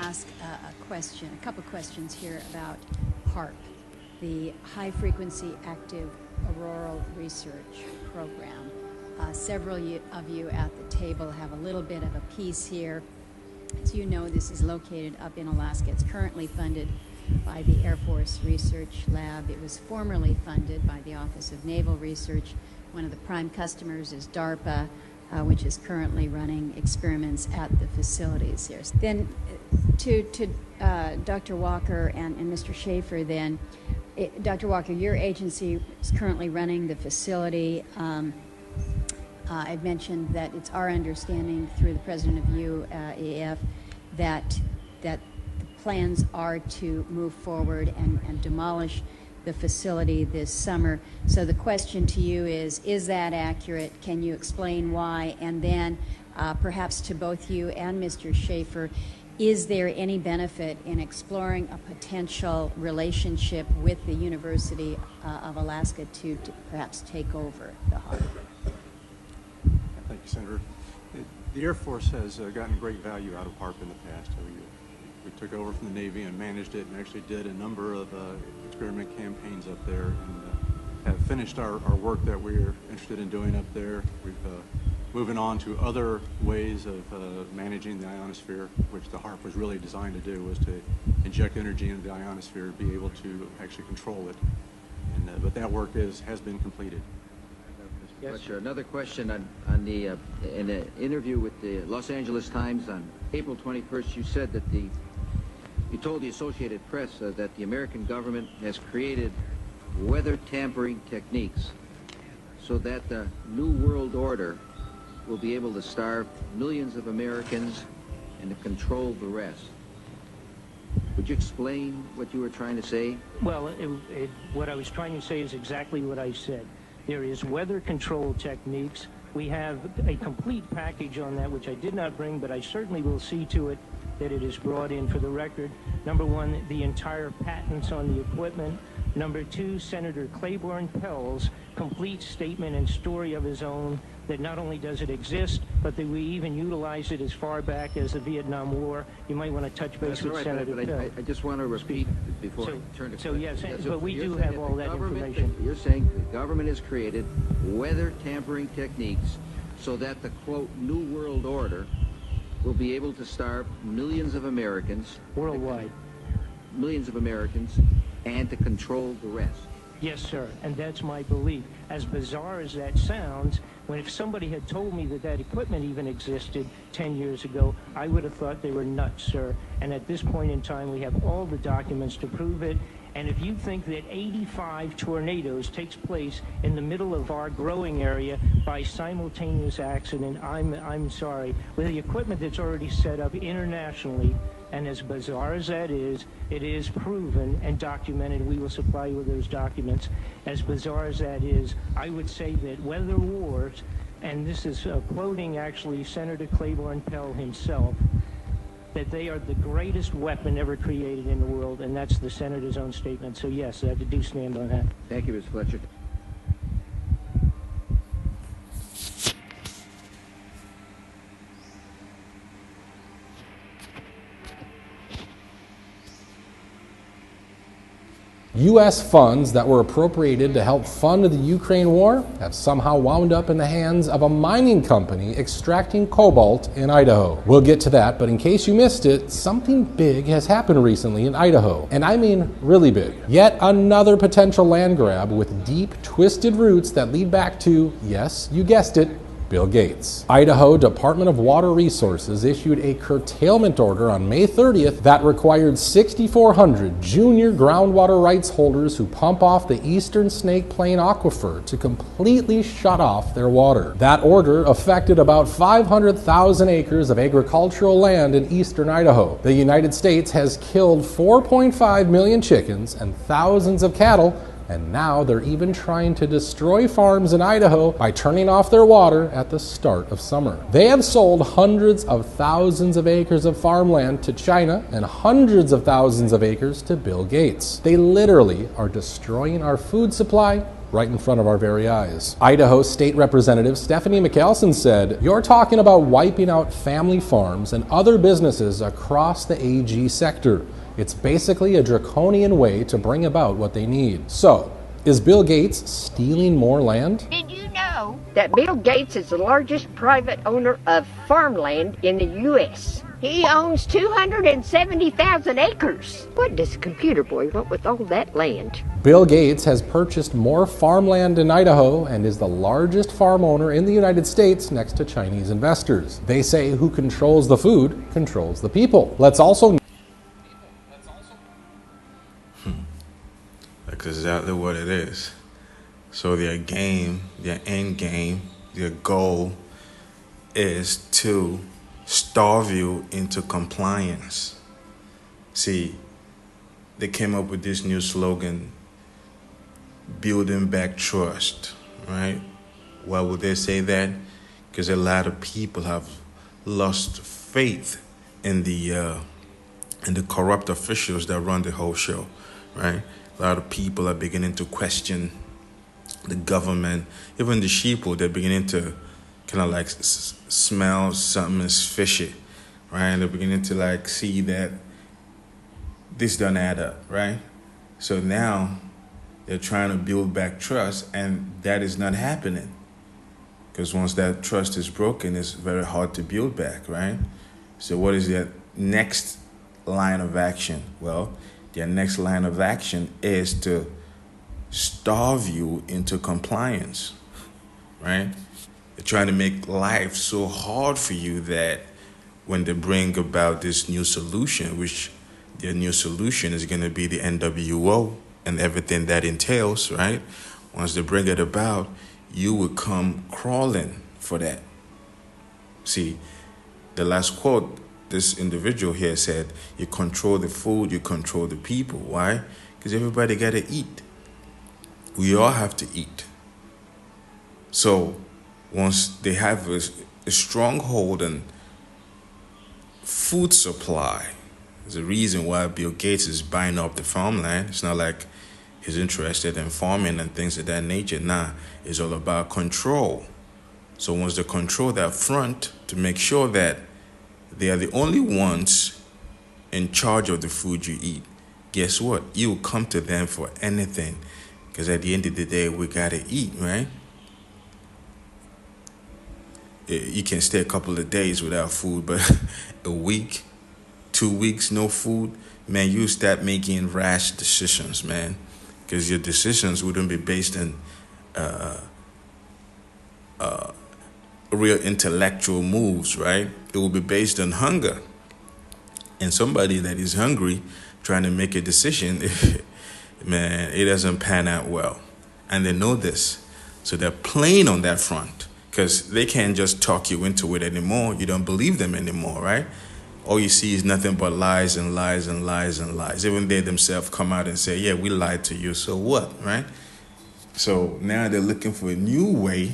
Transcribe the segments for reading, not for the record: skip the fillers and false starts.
ask a couple questions here about HAARP, the High Frequency Active Auroral Research Program. Several of you at the table have a little bit of a piece here. As you know, this is located up in Alaska. It's currently funded by the Air Force Research Lab. It was formerly funded by the Office of Naval Research. One of the prime customers is DARPA, which is currently running experiments at the facilities here. Then to Dr. Walker and Mr. Schaefer then, Dr. Walker, your agency is currently running the facility. I've mentioned that it's our understanding through the president of UAF that the plans are to move forward and demolish the facility this summer. So the question to you is that accurate? Can you explain why? And then perhaps to both you and Mr. Schaefer, is there any benefit in exploring a potential relationship with the University of Alaska to perhaps take over the HAARP? Thank you, Senator. The Air Force has gotten great value out of HAARP in the past. We took over from the Navy and managed it and actually did a number of experiment campaigns up there and have finished our work that we're interested in doing up there. We've moving on to other ways of managing the ionosphere, which the HAARP was really designed to do, was to inject energy into the ionosphere, be able to actually control it. And, but that work has been completed. Yes, sir. Another question on the in an interview with the Los Angeles Times on April 21st, you said that you told the Associated Press that the American government has created weather tampering techniques so that the New World Order will be able to starve millions of Americans and to control the rest. Would you explain what you were trying to say? Well, what I was trying to say is exactly what I said. There is weather control techniques. We have a complete package on that, which I did not bring, but I certainly will see to it that it is brought in for the record. Number one, the entire patents on the equipment. Number two, Senator Claiborne Pell's complete statement and story of his own that not only does it exist, but that we even utilize it as far back as the Vietnam War. You might want to touch base with Senator Pell. I just want to repeat before I turn to so yes, but we do have all that information. You're saying the government has created weather tampering techniques so that the, quote, New World Order will be able to starve millions of Americans. Worldwide. Millions of Americans, and to control the rest. Yes, sir, and that's my belief. As bizarre as that sounds, if somebody had told me that equipment even existed 10 years ago, I would have thought they were nuts, sir. And at this point in time, we have all the documents to prove it. And if you think that 85 tornadoes takes place in the middle of our growing area by simultaneous accident, I'm sorry. With the equipment that's already set up internationally, and as bizarre as that is, it is proven and documented. We will supply you with those documents. As bizarre as that is, I would say that weather wars, and this is quoting actually Senator Claiborne Pell himself, that they are the greatest weapon ever created in the world, and that's the Senator's own statement. So yes, I do stand on that. Thank you, Mr. Fletcher. U.S. funds that were appropriated to help fund the Ukraine war have somehow wound up in the hands of a mining company extracting cobalt in Idaho. We'll get to that, but in case you missed it, something big has happened recently in Idaho. And I mean really big. Yet another potential land grab with deep, twisted roots that lead back to, yes, you guessed it, Bill Gates. Idaho Department of Water Resources issued a curtailment order on May 30th that required 6,400 junior groundwater rights holders who pump off the Eastern Snake Plain aquifer to completely shut off their water. That order affected about 500,000 acres of agricultural land in eastern Idaho. The United States has killed 4.5 million chickens and thousands of cattle, and now they're even trying to destroy farms in Idaho by turning off their water at the start of summer. They have sold hundreds of thousands of acres of farmland to China and hundreds of thousands of acres to Bill Gates. They literally are destroying our food supply right in front of our very eyes. Idaho State Representative Stephanie McAlison said, "You're talking about wiping out family farms and other businesses across the AG sector. It's basically a draconian way to bring about what they need." So, is Bill Gates stealing more land? Did you know that Bill Gates is the largest private owner of farmland in the U.S.? He owns 270,000 acres. What does the computer boy want with all that land? Bill Gates has purchased more farmland in Idaho and is the largest farm owner in the United States next to Chinese investors. They say who controls the food controls the people. Let's also That's exactly what it is. So their end game, their goal is to starve you into compliance. See, they came up with this new slogan, building back trust, right? Why would they say that? Because a lot of people have lost faith in the corrupt officials that run the whole show, right? A lot of people are beginning to question the government. Even the sheeple, they're beginning to kind of like smell something is fishy, right? And they're beginning to like see that this doesn't add up, right? So now they're trying to build back trust, and that is not happening. Because once that trust is broken, it's very hard to build back, right? So what is their next line of action? Well, their next line of action is to starve you into compliance, right? They're trying to make life so hard for you that when they bring about this new solution, which their new solution is going to be the NWO and everything that entails, right? Once they bring it about, you will come crawling for that. See, the last quote, this individual here said, you control the food, you control the people. Why? Because everybody got to eat. We all have to eat. So once they have a strong hold on food supply, there's a reason why Bill Gates is buying up the farmland. It's not like he's interested in farming and things of that nature. Nah, it's all about control. So once they control that front to make sure that they are the only ones in charge of the food you eat, guess what? You will come to them for anything. Because at the end of the day, we got to eat, right? You can stay a couple of days without food, but a week, 2 weeks, no food, man, you start making rash decisions, man. Because your decisions wouldn't be based on real intellectual moves, right? It will be based on hunger. And somebody that is hungry trying to make a decision, man, it doesn't pan out well. And they know this. So they're playing on that front because they can't just talk you into it anymore. You don't believe them anymore, right? All you see is nothing but lies and lies and lies and lies. Even they themselves come out and say, yeah, we lied to you, so what, right? So now they're looking for a new way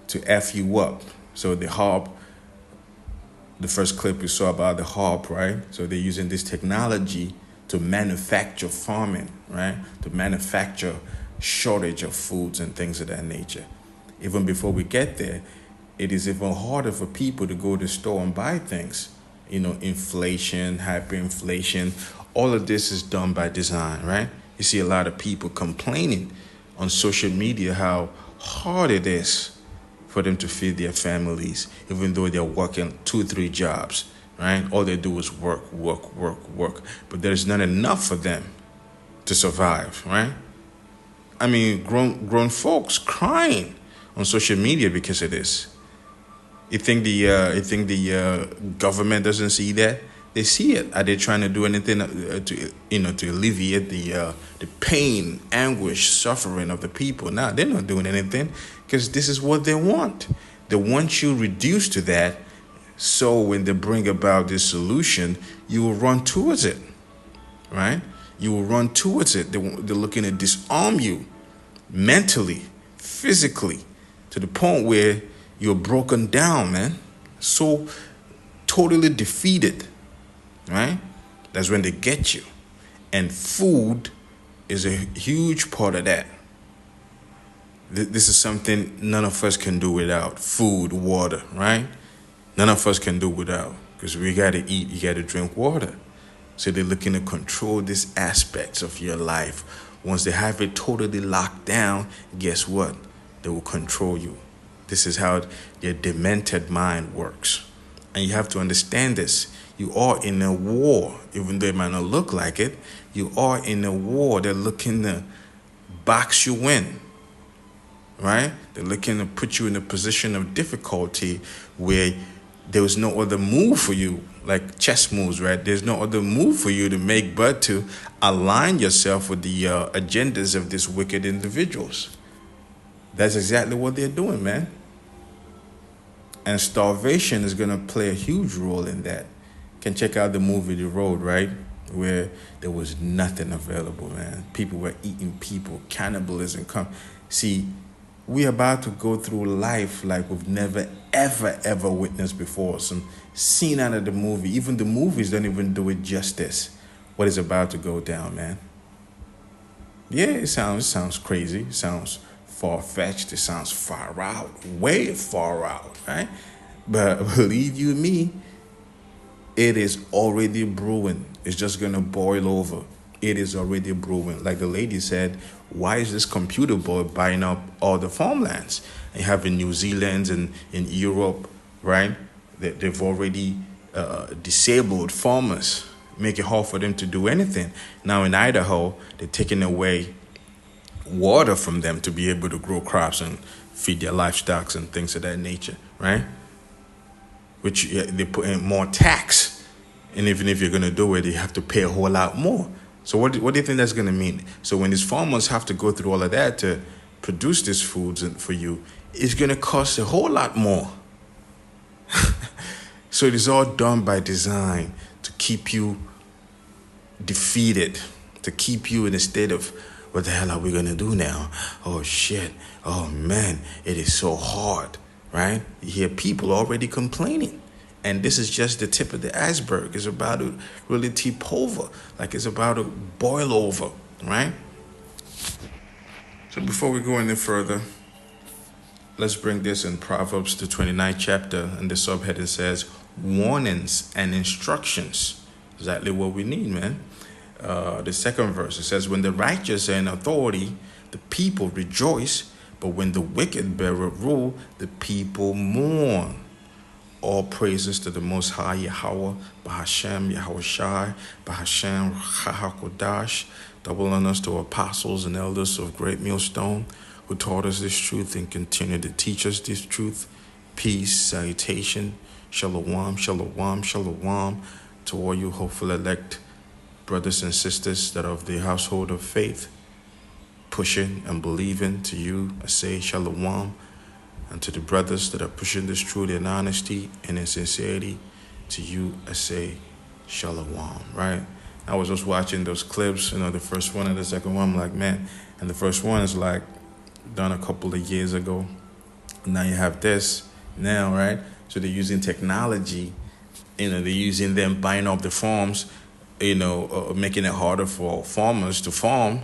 to F you up. So the harp, the first clip we saw about the harp, right? So they're using this technology to manufacture farming, right? To manufacture shortage of foods and things of that nature. Even before we get there, it is even harder for people to go to the store and buy things. You know, inflation, hyperinflation, all of this is done by design, right? You see a lot of people complaining on social media how hard it is for them to feed their families, even though they're working 2-3 jobs, right? All they do is work. But there's not enough for them to survive, right? I mean, grown folks crying on social media because of this. You think the government doesn't see that? They see it. Are they trying to do anything to alleviate the pain, anguish, suffering of the people? No, they're not doing anything because this is what they want. They want you reduced to that. So when they bring about this solution, you will run towards it, right? You will run towards it. They're looking to disarm you mentally, physically, to the point where you're broken down, man. So totally defeated, right? That's when they get you. And food is a huge part of that. This is something none of us can do without. Food, water, right? None of us can do without, because we got to eat, you got to drink water. So they're looking to control these aspects of your life. Once they have it totally locked down, guess what? They will control you. This is how your demented mind works. And you have to understand this. You are in a war, even though it might not look like it. You are in a war. They're looking to box you in, right? They're looking to put you in a position of difficulty where there was no other move for you, like chess moves, right? There's no other move for you to make but to align yourself with the agendas of these wicked individuals. That's exactly what they're doing, man. And starvation is going to play a huge role in that. You can check out the movie The Road, right? Where there was nothing available, man. People were eating people. Cannibalism come. See, we're about to go through life like we've never, ever witnessed before. Some scene out of the movie. Even the movies don't even do it justice. What is about to go down, man? Yeah, it sounds crazy. It sounds far-fetched. It sounds far out. Way far out, right? But believe you me, it is already brewing. It's just going to boil over. It is already brewing. Like the lady said, why is this computer boy buying up all the farmlands? And you have in New Zealand and in Europe, right? They've already disabled farmers, make it hard for them to do anything. Now in Idaho, they're taking away water from them to be able to grow crops and feed their livestock and things of that nature, right? Which they put in more tax. And even if you're going to do it, you have to pay a whole lot more. So what do you think that's going to mean? So when these farmers have to go through all of that to produce these foods for you, it's going to cost a whole lot more. So it is all done by design to keep you defeated, to keep you in a state of, what the hell are we going to do now? Oh, shit. Oh, man, it is so hard, right? You hear people already complaining. And this is just the tip of the iceberg. It's about to really tip over, like it's about to boil over, right? So before we go any further, let's bring this in Proverbs, the 29th chapter, and the subheading says, warnings and instructions. Exactly what we need, man. The second verse, it says, when the righteous are in authority, the people rejoice, but when the wicked bear rule, the people mourn. All praises to the Most High, Yahweh, Bahashem, Yahweh Shai, Bahashem, Chahakodash. Double honors to apostles and elders of Great Millstone who taught us this truth and continue to teach us this truth. Peace, salutation, shalom, shalom, shalom to all you hopeful elect brothers and sisters that are of the household of faith, pushing and believing. To you, I say shalom. And to the brothers that are pushing this truth in honesty and in sincerity, to you, I say shalom, right? I was just watching those clips, the first one and the second one. I'm like, man, and the first one is like done a couple of years ago. Now you have this now, right? So they're using technology, they're using them buying up the farms, making it harder for farmers to farm.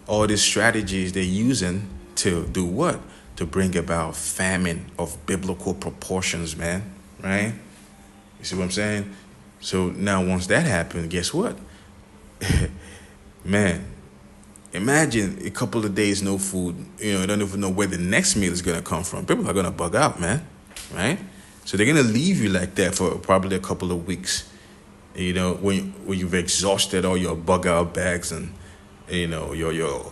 All these strategies they're using to do what? To bring about famine of biblical proportions, man, right? You see what I'm saying? So now once that happened, guess what? Man, imagine a couple of days no food. You don't even know where the next meal is going to come from. People are going to bug out, man, right? So they're going to leave you like that for probably a couple of weeks. When you've exhausted all your bug out bags and, your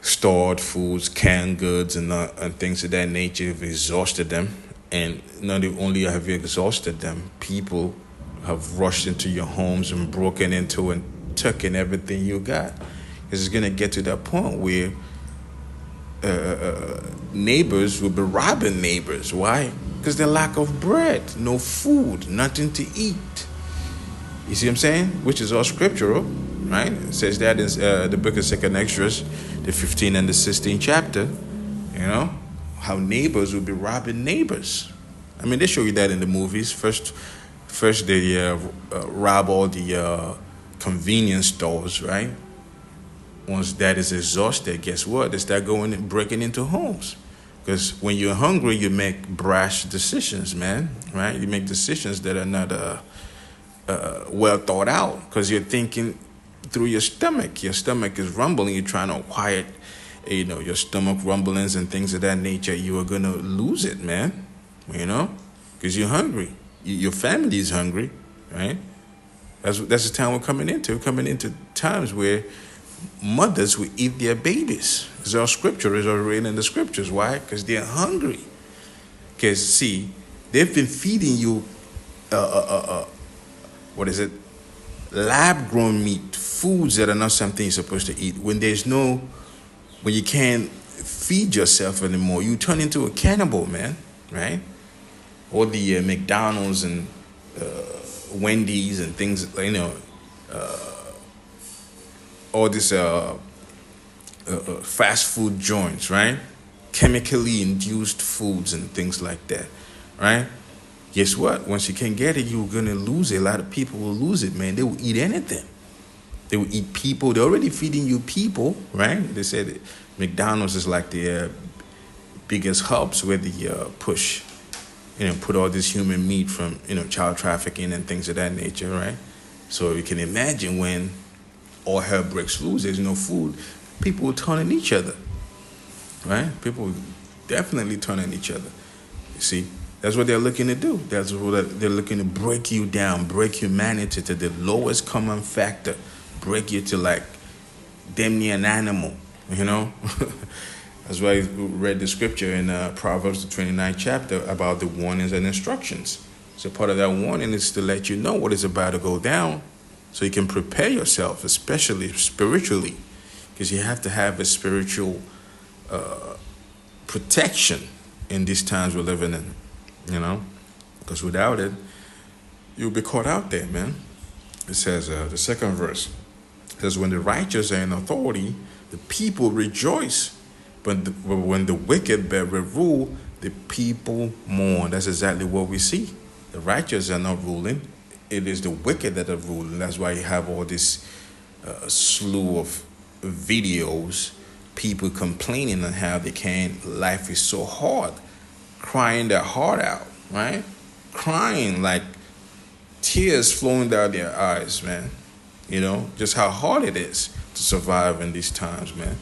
stored foods, canned goods, and things of that nature. You've exhausted them. And not only have you exhausted them, people have rushed into your homes and broken into and taken everything you got. It's going to get to that point where neighbors will be robbing neighbors. Why? Because the lack of bread, no food, nothing to eat. You see what I'm saying? Which is all scriptural, right? It says that in the book of 2nd Esdras, the 15th and the 16th chapter, how neighbors will be robbing neighbors. I mean, they show you that in the movies. First they rob all the convenience stores, right? once that is exhausted, guess what? They start going and breaking into homes. Because when you're hungry, you make brash decisions, man, right? You make decisions that are not well thought out because you're thinking through your stomach. Your stomach is rumbling. You're trying to quiet, your stomach rumblings and things of that nature. You are going to lose it, man, because you're hungry. Your family is hungry, right? That's the time we're coming into. We're coming into times where mothers will eat their babies. It's all scripture. It's all written in the scriptures. Why? Because they're hungry. Because, see, they've been feeding you, lab-grown meat, foods that are not something you're supposed to eat. When you can't feed yourself anymore, you turn into a cannibal, man, right? Or the McDonald's and Wendy's and things, all these fast food joints, right? Chemically induced foods and things like that, right? Guess what? Once you can't get it, you're going to lose it. A lot of people will lose it, man. They will eat anything. They will eat people. They're already feeding you people, right? They said McDonald's is like the biggest hubs where they push, put all this human meat from, child trafficking and things of that nature, right? So you can imagine when all hell breaks loose, there's no food, people will turn on each other, right? People will definitely turn on each other. You see, that's what they're looking to do. That's what they're looking to break you down, break humanity to the lowest common factor, break you to like damn near an animal, That's why I read the scripture in Proverbs, the 29th chapter, about the warnings and instructions. So part of that warning is to let you know what is about to go down so you can prepare yourself, especially spiritually, because you have to have a spiritual protection in these times we're living in, because without it, you'll be caught out there, man. It says, the second verse, it says, when the righteous are in authority, the people rejoice. But when the wicked bear rule, the people mourn. That's exactly what we see. The righteous are not ruling. It is the wicked that are ruling. That's why you have all this slew of videos, people complaining on how life is so hard, crying their heart out, right? Crying like tears flowing down their eyes, man. Just how hard it is to survive in these times, man.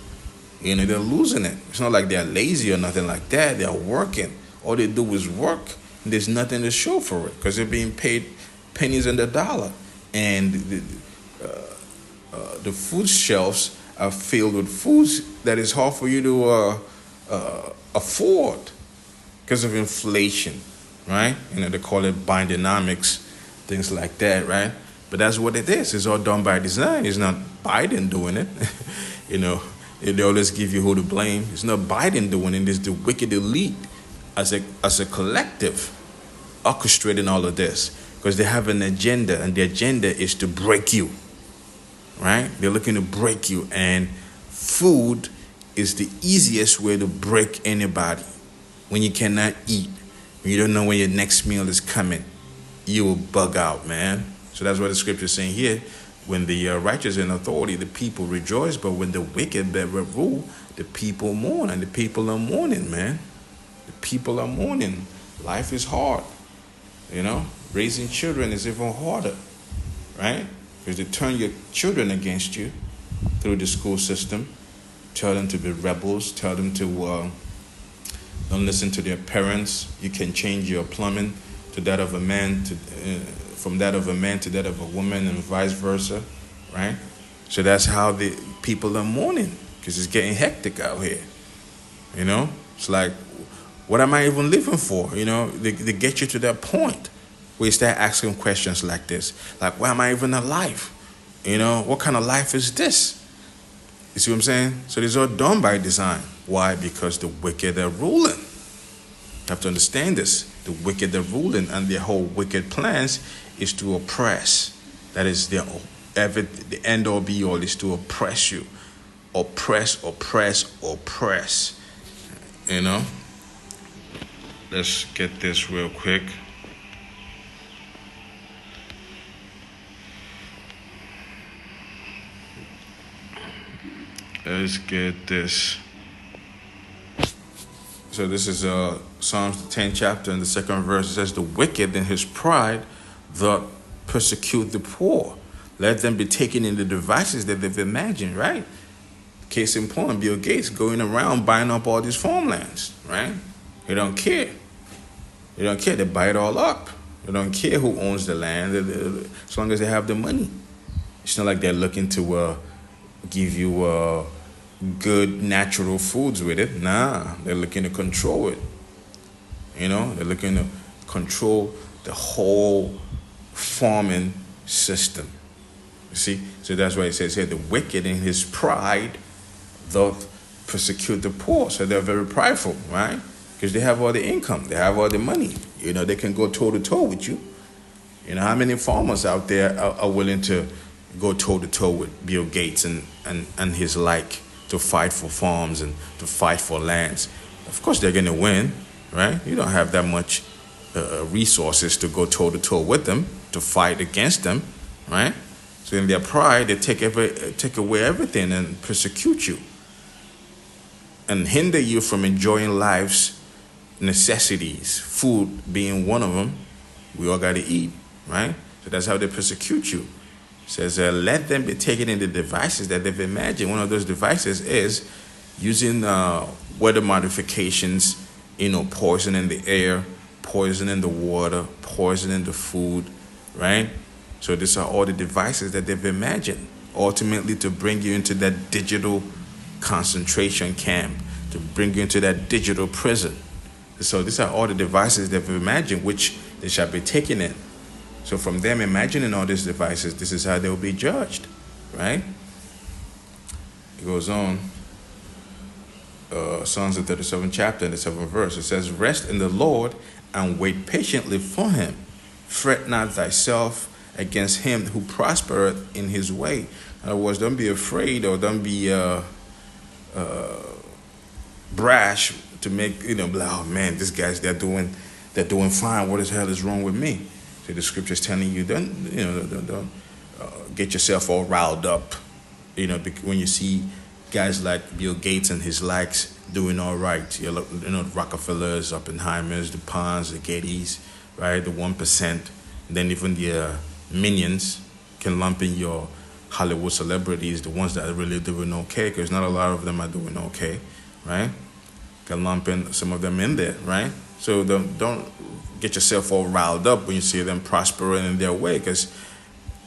They're losing it. It's not like they're lazy or nothing like that. They're working. All they do is work. And there's nothing to show for it because they're being paid pennies on the dollar. And the food shelves are filled with foods that is hard for you to afford because of inflation, right? They call it Bidenomics, things like that, right? But that's what it is. It's all done by design. It's not Biden doing it, They always give you who to blame. It's not Biden doing it. It's the wicked elite as a collective orchestrating all of this because they have an agenda, and the agenda is to break you, right? They're looking to break you, and food is the easiest way to break anybody. When you cannot eat, when you don't know when your next meal is coming, you will bug out, man. So that's what the scripture is saying here. When the righteous are in authority, the people rejoice. But when the wicked bear rule, the people mourn. And the people are mourning, man. The people are mourning. Life is hard. Raising children is even harder, right? Because they turn your children against you through the school system. Tell them to be rebels. Tell them to don't listen to their parents. You can change your plumbing to that of a man, from that of a man to that of a woman, and vice versa, right? So that's how the people are mourning, because it's getting hectic out here. It's like, what am I even living for? They get you to that point where you start asking questions like this, like, why am I even alive? What kind of life is this? You see what I'm saying? So it's all done by design. Why? Because the wicked are ruling. You have to understand this. The wicked are ruling, and their whole wicked plans is to oppress. That is the end all be all is to oppress you. Oppress. Let's get this real quick. Let's get this. So this is Psalms the 10th chapter and the 2nd verse. It says, the wicked in his pride doth persecute the poor. Let them be taken in the devices that they've imagined, right? Case in point, Bill Gates going around buying up all these farmlands, right? They don't care. They don't care. They buy it all up. They don't care who owns the land as long as they have the money. It's not like they're looking to give you good natural foods with it. Nah, they're looking to control it. You know, they're looking to control the whole farming system. You see? So that's why it says here, the wicked in his pride doth persecute the poor. So they're very prideful, right? Because they have all the income. They have all the money. You know, they can go toe-to-toe with you. You know, how many farmers out there are willing to go toe-to-toe with Bill Gates and his like to fight for farms and to fight for lands? Of course they're going to win, right? You don't have that much resources to go toe-to-toe with them, to fight against them, right? So in their pride, they take away everything and persecute you and hinder you from enjoying life's necessities, food being one of them. We all got to eat, right? So that's how they persecute you. It says, let them be taken in the devices that they've imagined. One of those devices is using weather modifications, you know, poison in the air, poison in the water, poison in the food, right? So these are all the devices that they've imagined, ultimately to bring you into that digital concentration camp, to bring you into that digital prison. So these are all the devices they've imagined, which they shall be taken in. So from them imagining all these devices, this is how they will be judged, right? It goes on, Psalms the 37th chapter and the 7th verse. It says, rest in the Lord and wait patiently for him. Fret not thyself against him who prospereth in his way. In other words, don't be afraid or don't be brash to make, you know, like, oh man, these guys, they're doing fine. What the hell is wrong with me? So the scripture's telling you, don't get yourself all riled up, you know, when you see guys like Bill Gates and his likes doing all right. You know, the Rockefellers, Oppenheimers, the Ponds, the Gettys, right? The 1%. Then even the minions can lump in your Hollywood celebrities, the ones that are really doing okay, because not a lot of them are doing okay, right? Can lump in some of them in there, right? So don't get yourself all riled up when you see them prospering in their way, because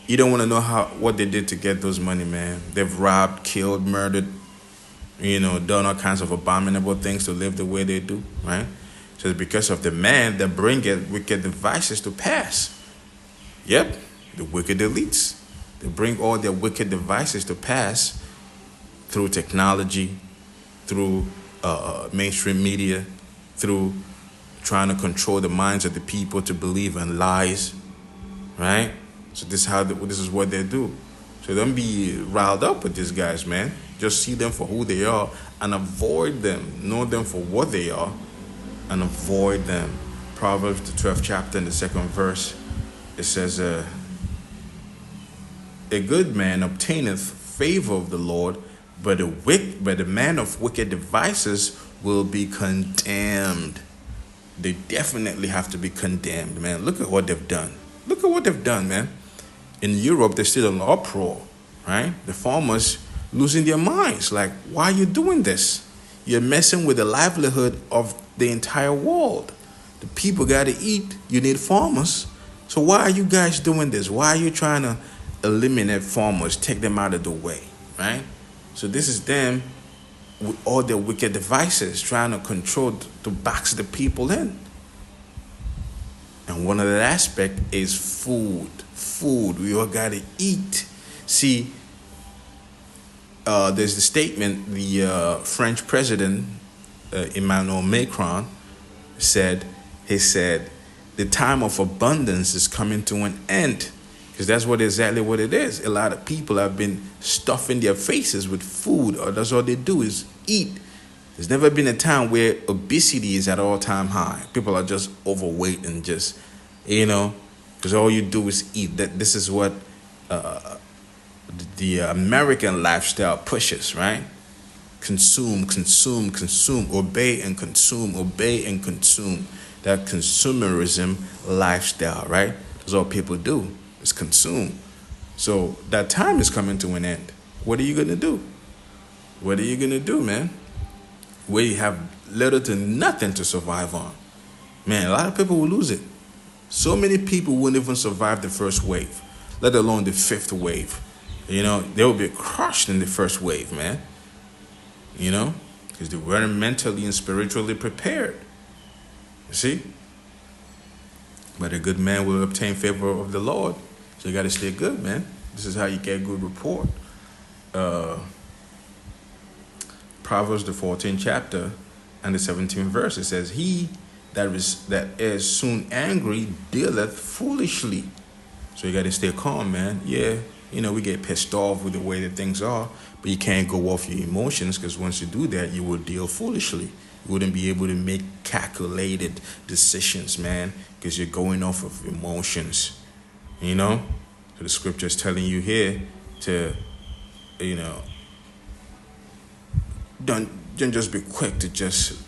you don't want to know what they did to get those money, man. They've robbed, killed, murdered, you know, done all kinds of abominable things to live the way they do, right? So it's because of the man that bringeth wicked devices to pass. Yep, the wicked elites. They bring all their wicked devices to pass through technology, through mainstream media, through trying to control the minds of the people to believe in lies, right? So this is what they do. So don't be riled up with these guys, man. Just see them for who they are and avoid them. Know them for what they are and avoid them. Proverbs, the 12th chapter and the 2nd verse, it says, a good man obtaineth favor of the Lord, but the man of wicked devices will be condemned. They definitely have to be condemned, man. Look at what they've done. Look at what they've done, man. In Europe, they're still in uproar, right? The farmers losing their minds. Like, why are you doing this? You're messing with the livelihood of the entire world. The people got to eat. You need farmers. So why are you guys doing this? Why are you trying to eliminate farmers, take them out of the way, right? So this is them with all their wicked devices trying to control, to box the people in. And one of the aspects is food. Food. We all got to eat. See, there's the statement the French president, Emmanuel Macron, said. He said, the time of abundance is coming to an end. Because that's exactly what it is. A lot of people have been stuffing their faces with food, or that's all they do is eat. There's never been a time where obesity is at all-time high. People are just overweight and just, you know, because all you do is eat. This is what the American lifestyle pushes, right? consume, consume, consume, obey and consume, obey and consume. That consumerism lifestyle, right? That's all people do, is consume. So that time is coming to an end. What are you going to do? What are you going to do, man? Where you have little to nothing to survive on. Man, a lot of people will lose it. So many people wouldn't even survive the first wave, let alone the fifth wave. You know, they will be crushed in the first wave, man. You know, because they weren't mentally and spiritually prepared. You see? But a good man will obtain favor of the Lord. So you got to stay good, man. This is how you get good report. Proverbs, the 14th chapter and the 17th verse, it says, he that is soon angry dealeth foolishly. So you got to stay calm, man. Yeah, you know, we get pissed off with the way that things are, but you can't go off your emotions, because once you do that, you will deal foolishly. You wouldn't be able to make calculated decisions, man, because you're going off of emotions, you know? So the scripture is telling you here to, you know, don't just be quick to just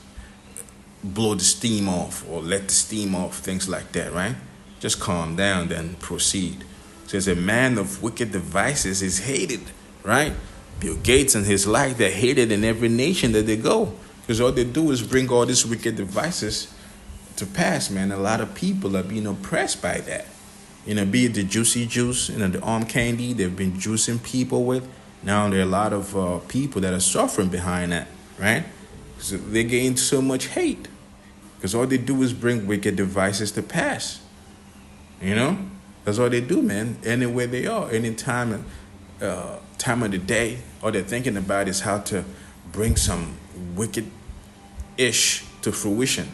blow the steam off or let the steam off, things like that, right? Just calm down, then proceed. It says a man of wicked devices is hated, right? Bill Gates and his like, they're hated in every nation that they go, because all they do is bring all these wicked devices to pass, man. A lot of people are being oppressed by that. You know, be it the juicy juice, you know, the arm candy they've been juicing people with. Now there are a lot of people that are suffering behind that, right? So they're getting so much hate because all they do is bring wicked devices to pass. You know, that's all they do, man. Anywhere they are, any time of the day, all they're thinking about is how to bring some wicked-ish to fruition.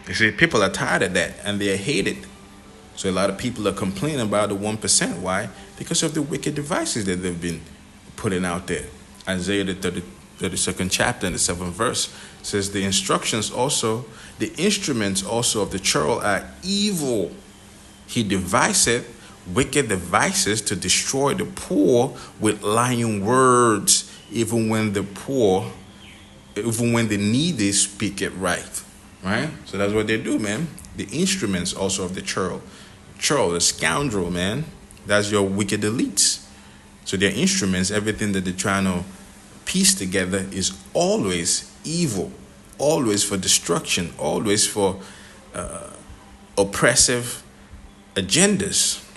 You see, people are tired of that and they're hated. So a lot of people are complaining about the 1%. Why? Because of the wicked devices that they've been putting out there. Isaiah, the 32nd chapter and the 7th verse says the instructions also, the instruments also of the churl are evil. He deviseth wicked devices to destroy the poor with lying words, even when the needy speak it right. Right? So that's what they do, man. The instruments also of the churl. Churl, the scoundrel, man. That's your wicked elites. So their instruments, everything that they're trying to piece together is always evil, always for destruction, always for oppressive agendas.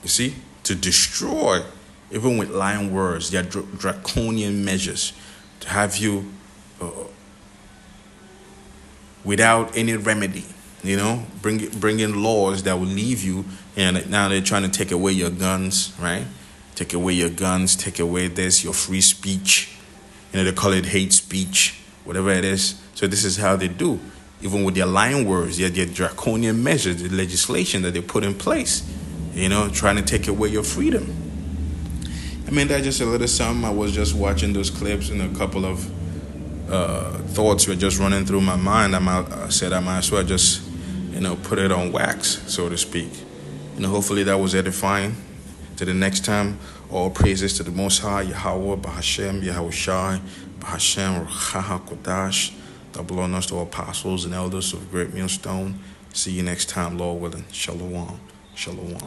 You see, to destroy, even with lying words, their draconian measures, to have you without any remedy, you know, bring in laws that will leave you, and now they're trying to take away your guns, right? Take away your guns, take away this, your free speech. You know, they call it hate speech, whatever it is. So this is how they do. Even with their lying words, their draconian measures, the legislation that they put in place, you know, trying to take away your freedom. I mean, that's just a little something. I was just watching those clips and a couple of thoughts were just running through my mind. I said I might as well just, you know, put it on wax, so to speak. You know, hopefully that was edifying. To the next time, all praises to the Most High, Yahweh, Bahashem, Yahushai, Bahashem, Ruach HaKodash, double honors to apostles and elders of Great Millstone. See you next time, Lord willing. Shalom. Shalom.